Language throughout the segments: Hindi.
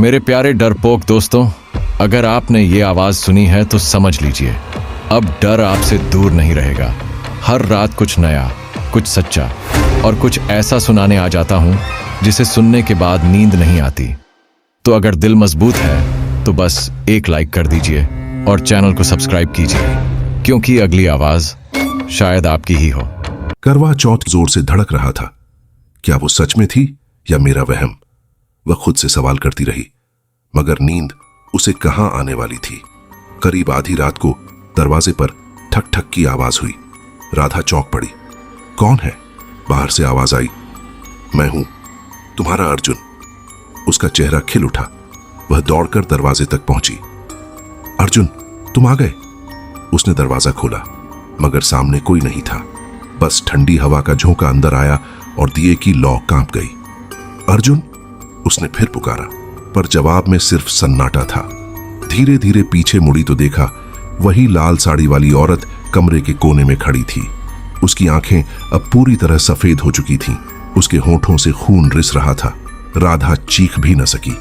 मेरे प्यारे डरपोक दोस्तों, अगर आपने ये आवाज सुनी है तो समझ लीजिए, अब डर आपसे दूर नहीं रहेगा। हर रात कुछ नया, कुछ सच्चा और कुछ ऐसा सुनाने आ जाता हूं जिसे सुनने के बाद नींद नहीं आती। तो अगर दिल मजबूत है तो बस एक लाइक कर दीजिए और चैनल को सब्सक्राइब कीजिए, क्योंकि अगली आवाज शायद आपकी ही हो। करवा चौथ जोर से धड़क रहा था। क्या वो सच में थी या मेरा वहम? वह खुद से सवाल करती रही, मगर नींद उसे कहां आने वाली थी। करीब आधी रात को दरवाजे पर ठक ठक की आवाज हुई। राधा चौंक पड़ी। कौन है? बाहर से आवाज आई। मैं हूं, तुम्हारा अर्जुन। उसका चेहरा खिल उठा। वह दौड़कर दरवाजे तक पहुंची। अर्जुन, तुम आ गए? उसने दरवाजा खोला, मगर सामने कोई नहीं था। बस ठंडी हवा का झोंका अंदर आया और दिए की लौ कांप गई। अर्जुन, उसने फिर पुकारा, पर जवाब में सिर्फ सन्नाटा था। धीरे धीरे पीछे मुड़ी तो देखा वही लाल साड़ी वाली औरत कमरे के कोने में खड़ी थी। उसकी आंखें अब पूरी तरह सफेद हो चुकी थीं। उसके होठों से खून रिस रहा था। राधा चीख भी न सकी।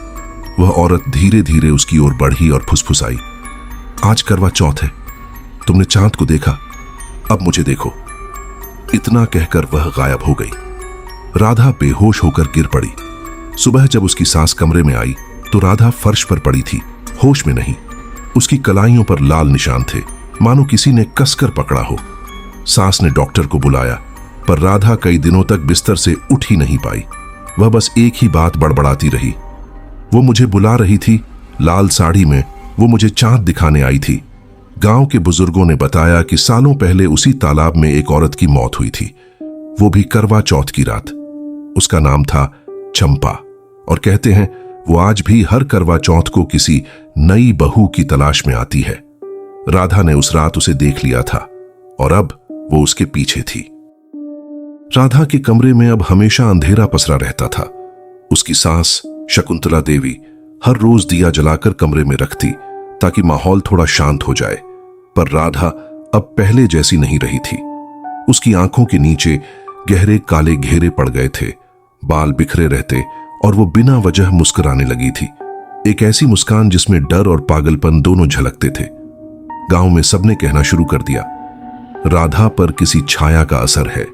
वह औरत धीरे धीरे उसकी ओर बढ़ी और फुसफुसाई, आज करवा चौथ है, तुमने चांद को देखा, अब मुझे देखो। इतना कहकर वह गायब हो गई। राधा बेहोश होकर गिर पड़ी। सुबह जब उसकी सास कमरे में आई तो राधा फर्श पर पड़ी थी, होश में नहीं। उसकी कलाइयों पर लाल निशान थे, मानो किसी ने कसकर पकड़ा हो। सास ने डॉक्टर को बुलाया, पर राधा कई दिनों तक बिस्तर से उठ ही नहीं पाई। वह बस एक ही बात बड़बड़ाती रही, वो मुझे बुला रही थी, लाल साड़ी में वो मुझे चांद दिखाने आई थी। गांव के बुजुर्गों ने बताया कि सालों पहले उसी तालाब में एक औरत की मौत हुई थी, वो भी करवा चौथ की रात। उसका नाम था चंपा, और कहते हैं वो आज भी हर करवा चौथ को किसी नई बहू की तलाश में आती है। राधा ने उस रात उसे देख लिया था और अब वो उसके पीछे थी। राधा के कमरे में अब हमेशा अंधेरा पसरा रहता था। उसकी सास शकुंतला देवी हर रोज दिया जलाकर कमरे में रखती ताकि माहौल थोड़ा शांत हो जाए, पर राधा अब पहले जैसी नहीं रही थी। उसकी आंखों के नीचे गहरे काले घेरे पड़ गए थे, बाल बिखरे रहते और वो बिना वजह मुस्कुराने लगी थी। एक ऐसी मुस्कान जिसमें डर और पागलपन दोनों झलकते थे। गांव में सबने कहना शुरू कर दिया, राधा पर किसी छाया का असर है।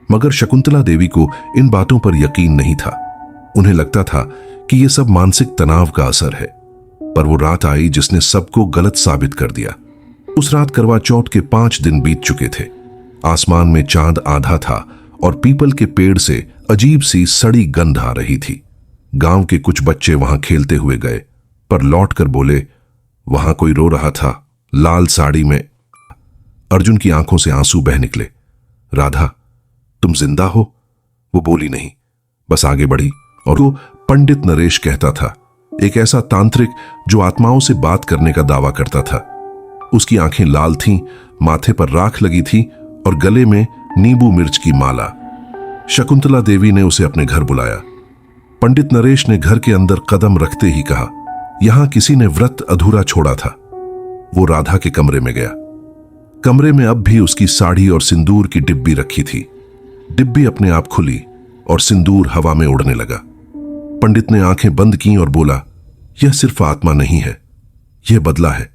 मगर शकुंतला देवी को इन बातों पर यकीन नहीं था। उन्हें लगता था कि यह सब मानसिक तनाव का असर है। पर वो रात आई जिसने सबको गलत साबित कर दिया। उस रात करवा चौथ के 5 दिन बीत चुके थे। आसमान में चांद आधा था और पीपल के पेड़ से अजीब सी सड़ी गंध आ रही थी। गांव के कुछ बच्चे वहां खेलते हुए गए, पर लौटकर बोले, वहां कोई रो रहा था, लाल साड़ी में। अर्जुन की आंखों से आंसू बह निकले। राधा, तुम जिंदा हो? वो बोली नहीं, बस आगे बढ़ी। और वो पंडित नरेश कहता था, एक ऐसा तांत्रिक जो आत्माओं से बात करने का दावा करता था। उसकी आंखें लाल थीं, माथे पर राख लगी थी और गले में नींबू मिर्च की माला। शकुंतला देवी ने उसे अपने घर बुलाया। पंडित नरेश ने घर के अंदर कदम रखते ही कहा, यहां किसी ने व्रत अधूरा छोड़ा था। वो राधा के कमरे में गया। कमरे में अब भी उसकी साड़ी और सिंदूर की डिब्बी रखी थी। डिब्बी अपने आप खुली और सिंदूर हवा में उड़ने लगा। पंडित ने आंखें बंद की और बोला, यह सिर्फ आत्मा नहीं है, यह बदला है,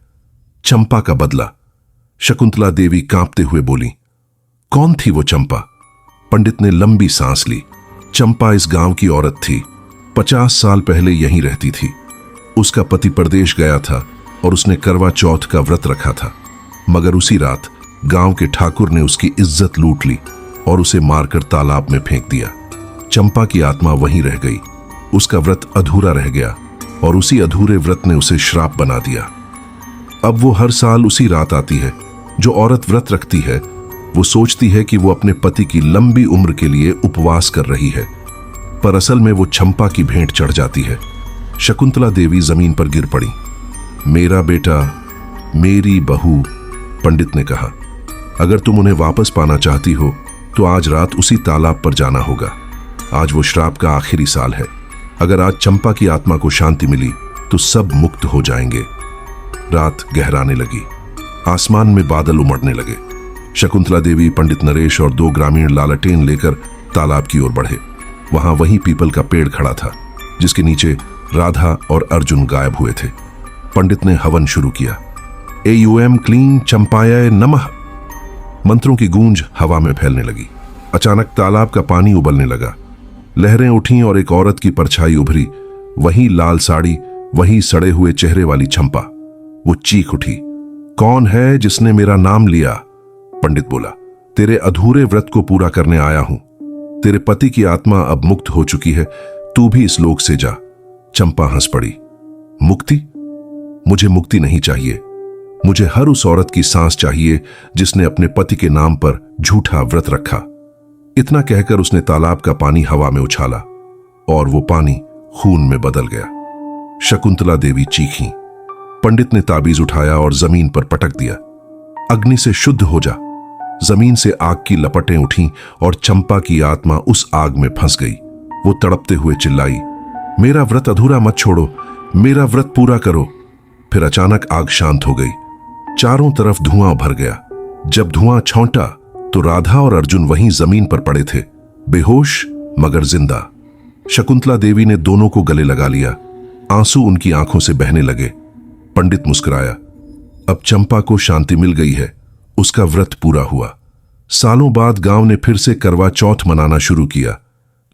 चंपा का बदला। शकुंतला देवी कांपते हुए बोली, कौन थी वो चंपा? पंडित ने लंबी सांस ली। चंपा इस गांव की औरत थी, 50 साल पहले यहीं रहती थी। उसका पति परदेश गया था और उसने करवा चौथ का व्रत रखा था, मगर उसी रात गांव के ठाकुर ने उसकी इज्जत लूट ली और उसे मारकर तालाब में फेंक दिया। चंपा की आत्मा वहीं रह गई। उसका व्रत अधूरा रह गया और उसी अधूरे व्रत ने उसे श्राप बना दिया। अब वो हर साल उसी रात आती है। जो औरत व्रत रखती है वो सोचती है कि वो अपने पति की लंबी उम्र के लिए उपवास कर रही है, पर असल में वो चंपा की भेंट चढ़ जाती है। शकुंतला देवी जमीन पर गिर पड़ी। मेरा बेटा, मेरी बहू, पंडित ने कहा, अगर तुम उन्हें वापस पाना चाहती हो तो आज रात उसी तालाब पर जाना होगा। आज वो श्राप का आखिरी साल है। अगर आज चंपा की आत्मा को शांति मिली तो सब मुक्त हो जाएंगे। रात गहराने लगी। आसमान में बादल उमड़ने लगे। शकुंतला देवी, पंडित नरेश और 2 ग्रामीण लालटेन लेकर तालाब की ओर बढ़े। वहां वही पीपल का पेड़ खड़ा था जिसके नीचे राधा और अर्जुन गायब हुए थे। पंडित ने हवन शुरू किया। एयूएम क्लीं चंपाय नमः। मंत्रों की गूंज हवा में फैलने लगी। अचानक तालाब का पानी उबलने लगा। लहरें उठीं और एक औरत की परछाई उभरी। वही लाल साड़ी, वही सड़े हुए चेहरे वाली चंपा। वो चीख उठी, कौन है जिसने मेरा नाम लिया? पंडित बोला, तेरे अधूरे व्रत को पूरा करने आया हूं। तेरे पति की आत्मा अब मुक्त हो चुकी है, तू भी इस लोक से जा। चंपा हंस पड़ी, मुक्ति? मुझे मुक्ति नहीं चाहिए। मुझे हर उस औरत की सांस चाहिए जिसने अपने पति के नाम पर झूठा व्रत रखा। इतना कहकर उसने तालाब का पानी हवा में उछाला और वो पानी खून में बदल गया। शकुंतला देवी चीखीं। पंडित ने ताबीज उठाया और जमीन पर पटक दिया। अग्नि से शुद्ध हो जा। जमीन से आग की लपटें उठीं और चंपा की आत्मा उस आग में फंस गई। वो तड़पते हुए चिल्लाई, मेरा व्रत अधूरा मत छोड़ो, मेरा व्रत पूरा करो। फिर अचानक आग शांत हो गई। चारों तरफ धुआं भर गया। जब धुआं छौंटा तो राधा और अर्जुन वहीं जमीन पर पड़े थे, बेहोश मगर जिंदा। शकुंतला देवी ने दोनों को गले लगा लिया। आंसू उनकी आंखों से बहने लगे। पंडित मुस्कुराया, अब चंपा को शांति मिल गई है, उसका व्रत पूरा हुआ। सालों बाद गांव ने फिर से करवा चौथ मनाना शुरू किया,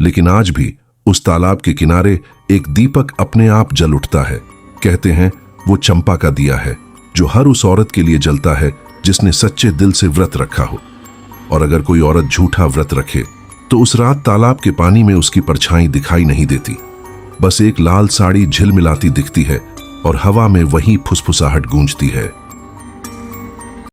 लेकिन आज भी उस तालाब के किनारे एक दीपक अपने आप जल उठता है। कहते हैं वो चंपा का दिया है जो हर उस औरत के लिए जलता है जिसने सच्चे दिल से व्रत रखा हो। और अगर कोई औरत झूठा व्रत रखे तो उस रात तालाब के पानी में उसकी परछाई दिखाई नहीं देती, बस एक लाल साड़ी झिलमिलाती दिखती है और हवा में वही फुसफुसाहट गूंजती है।